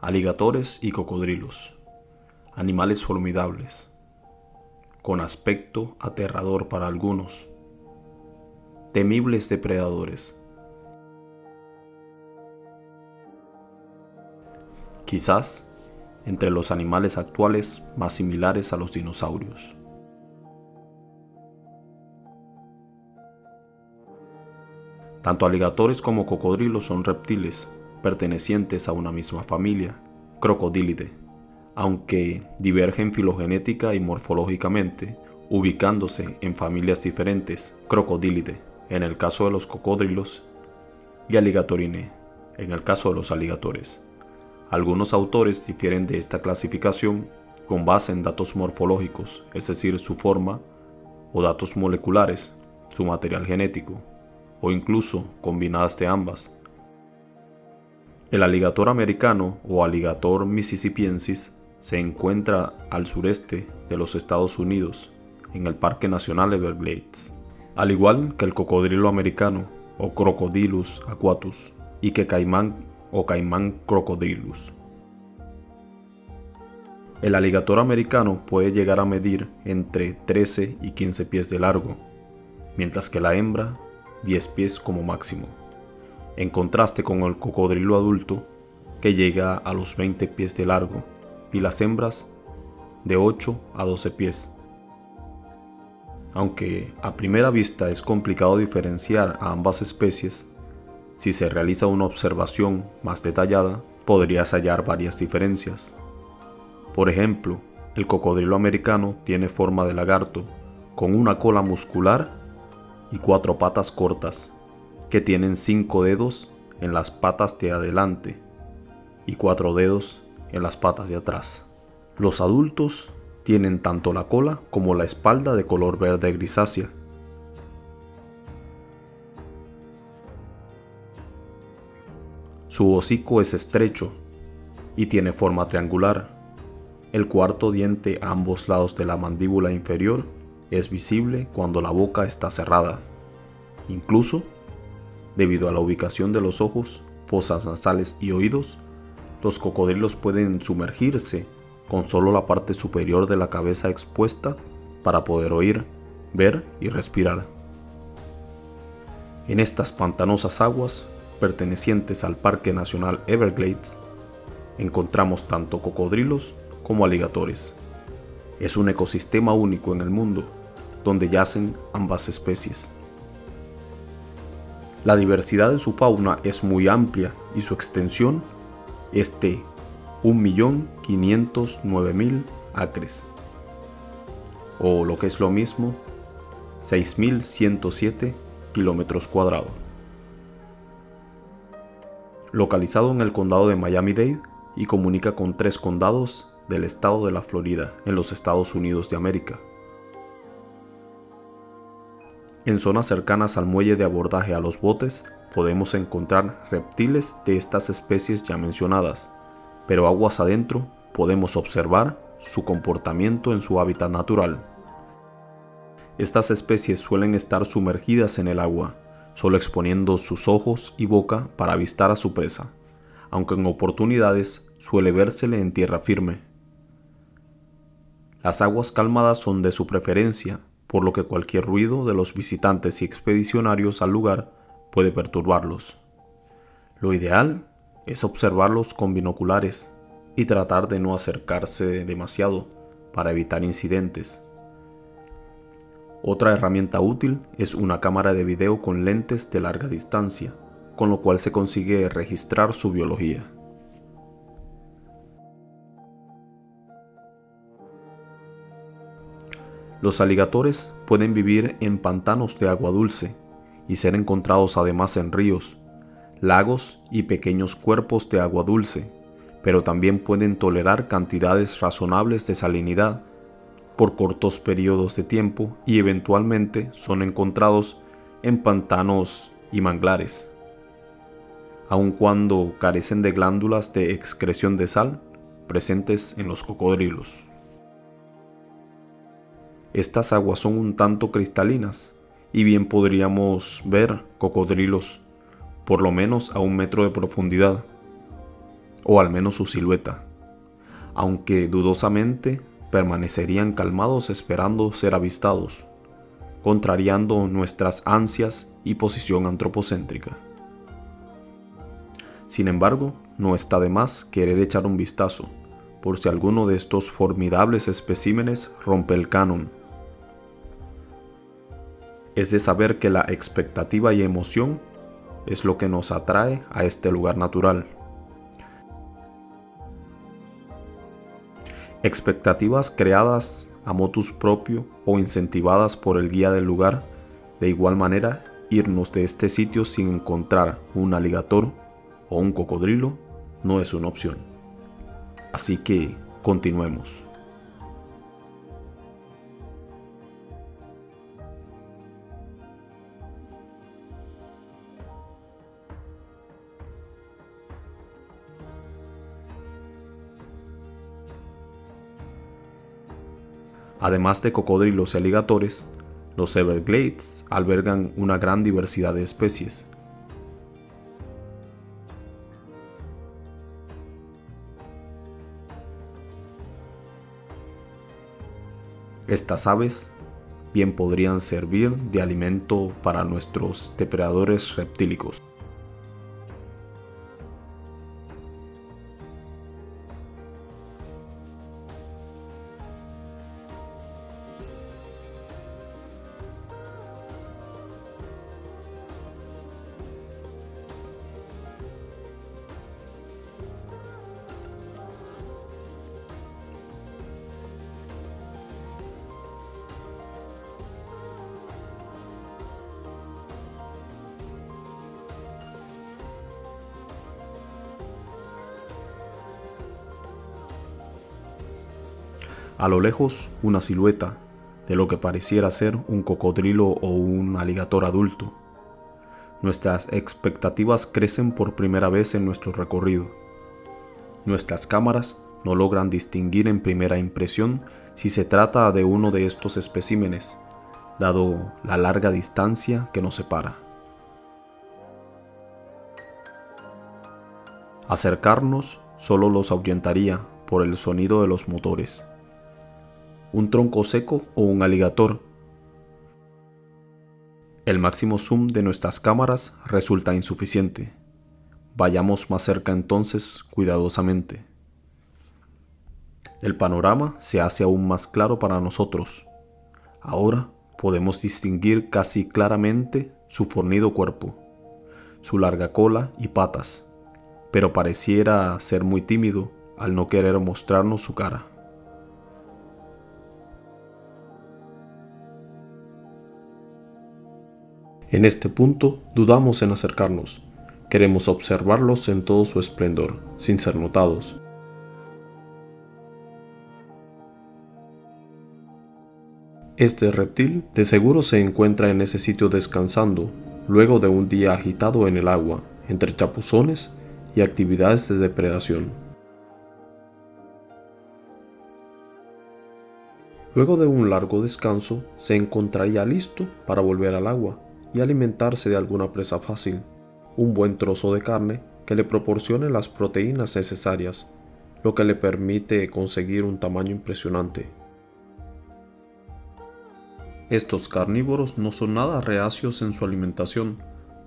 Aligatores y cocodrilos, animales formidables, con aspecto aterrador para algunos, temibles depredadores. Quizás entre los animales actuales más similares a los dinosaurios. Tanto aligatores como cocodrilos son reptiles pertenecientes a una misma familia, Crocodilidae, aunque divergen filogenética y morfológicamente, ubicándose en familias diferentes, Crocodilidae en el caso de los cocodrilos y Alligatorinae en el caso de los aligatores. Algunos autores difieren de esta clasificación con base en datos morfológicos, es decir, su forma, o datos moleculares, su material genético, o incluso combinadas de ambas. El aligator americano o Alligator mississippiensis se encuentra al sureste de los Estados Unidos, en el Parque Nacional Everglades, al igual que el cocodrilo americano o Crocodylus aquatus y que caimán o Caimán crocodylus. El aligator americano puede llegar a medir entre 13 y 15 pies de largo, mientras que la hembra 10 pies como máximo, en contraste con el cocodrilo adulto que llega a los 20 pies de largo y las hembras de 8 a 12 pies. Aunque a primera vista es complicado diferenciar a ambas especies, si se realiza una observación más detallada, podrías hallar varias diferencias. Por ejemplo, el cocodrilo americano tiene forma de lagarto, con una cola muscular y 4 patas cortas, que tienen 5 dedos en las patas de adelante y 4 dedos en las patas de atrás. Los adultos tienen tanto la cola como la espalda de color verde grisácea. Su hocico es estrecho y tiene forma triangular. El cuarto diente a ambos lados de la mandíbula inferior es visible cuando la boca está cerrada. Incluso, debido a la ubicación de los ojos, fosas nasales y oídos, los cocodrilos pueden sumergirse con solo la parte superior de la cabeza expuesta para poder oír, ver y respirar. En estas pantanosas aguas, pertenecientes al Parque Nacional Everglades, encontramos tanto cocodrilos como aligatores. Es un ecosistema único en el mundo, donde yacen ambas especies. La diversidad de su fauna es muy amplia y su extensión es de 1.509.000 acres, o lo que es lo mismo, 6.107 kilómetros cuadrados. Localizado en el condado de Miami-Dade y comunica con 3 condados del estado de la Florida en los Estados Unidos de América. En zonas cercanas al muelle de abordaje a los botes podemos encontrar reptiles de estas especies ya mencionadas, pero aguas adentro podemos observar su comportamiento en su hábitat natural. Estas especies suelen estar sumergidas en el agua, solo exponiendo sus ojos y boca para avistar a su presa, aunque en oportunidades suele vérsele en tierra firme. Las aguas calmadas son de su preferencia, por lo que cualquier ruido de los visitantes y expedicionarios al lugar puede perturbarlos. Lo ideal es observarlos con binoculares y tratar de no acercarse demasiado para evitar incidentes. Otra herramienta útil es una cámara de video con lentes de larga distancia, con lo cual se consigue registrar su biología. Los aligatores pueden vivir en pantanos de agua dulce y ser encontrados además en ríos, lagos y pequeños cuerpos de agua dulce, pero también pueden tolerar cantidades razonables de salinidad por cortos periodos de tiempo y eventualmente son encontrados en pantanos y manglares. Aun cuando carecen de glándulas de excreción de sal presentes en los cocodrilos. Estas aguas son un tanto cristalinas y bien podríamos ver cocodrilos por lo menos a 1 metro de profundidad. o al menos su silueta, aunque dudosamente permanecerían calmados esperando ser avistados, contrariando nuestras ansias y posición antropocéntrica. Sin embargo, no está de más querer echar un vistazo, por si alguno de estos formidables especímenes rompe el canon. Es de saber que la expectativa y emoción es lo que nos atrae a este lugar natural. Expectativas creadas a motus propio o incentivadas por el guía del lugar. De igual manera, irnos de este sitio sin encontrar un alligator o un cocodrilo no es una opción. Así que continuemos. Además de cocodrilos y alligatores, los Everglades albergan una gran diversidad de especies. Estas aves bien podrían servir de alimento para nuestros depredadores reptílicos. A lo lejos, una silueta de lo que pareciera ser un cocodrilo o un alligator adulto. Nuestras expectativas crecen por primera vez en nuestro recorrido. Nuestras cámaras no logran distinguir en primera impresión si se trata de uno de estos especímenes, dado la larga distancia que nos separa. Acercarnos solo los ahuyentaría por el sonido de los motores. Un tronco seco o un alligator. El máximo zoom de nuestras cámaras resulta insuficiente. Vayamos más cerca entonces cuidadosamente. El panorama se hace aún más claro para nosotros. Ahora podemos distinguir casi claramente su fornido cuerpo, su larga cola y patas, pero pareciera ser muy tímido al no querer mostrarnos su cara. En este punto dudamos en acercarnos. Queremos observarlos en todo su esplendor, sin ser notados. Este reptil de seguro se encuentra en ese sitio descansando, luego de un día agitado en el agua, entre chapuzones y actividades de depredación. Luego de un largo descanso, se encontraría listo para volver al agua y alimentarse de alguna presa fácil, un buen trozo de carne que le proporcione las proteínas necesarias, lo que le permite conseguir un tamaño impresionante. Estos carnívoros no son nada reacios en su alimentación,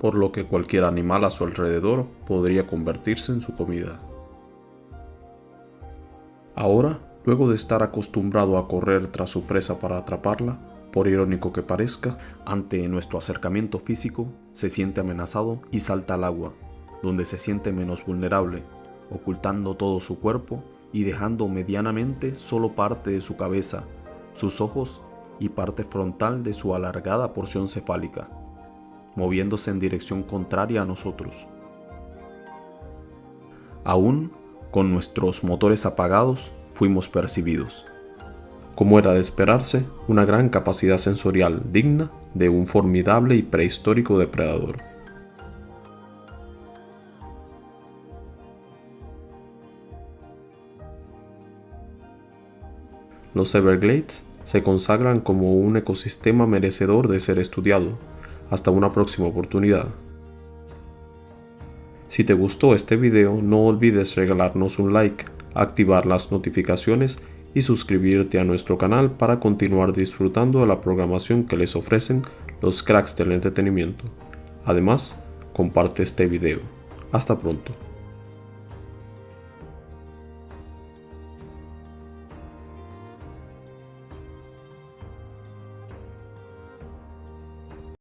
por lo que cualquier animal a su alrededor podría convertirse en su comida. Ahora, luego de estar acostumbrado a correr tras su presa para atraparla, por irónico que parezca, ante nuestro acercamiento físico, se siente amenazado y salta al agua, donde se siente menos vulnerable, ocultando todo su cuerpo y dejando medianamente solo parte de su cabeza, sus ojos y parte frontal de su alargada porción cefálica, moviéndose en dirección contraria a nosotros. Aún con nuestros motores apagados, fuimos percibidos. Como era de esperarse, una gran capacidad sensorial digna de un formidable y prehistórico depredador. Los Everglades se consagran como un ecosistema merecedor de ser estudiado. Hasta una próxima oportunidad. Si te gustó este video, no olvides regalarnos un like, activar las notificaciones y suscribirte a nuestro canal para continuar disfrutando de la programación que les ofrecen los cracks del entretenimiento. Además, comparte este video. Hasta pronto.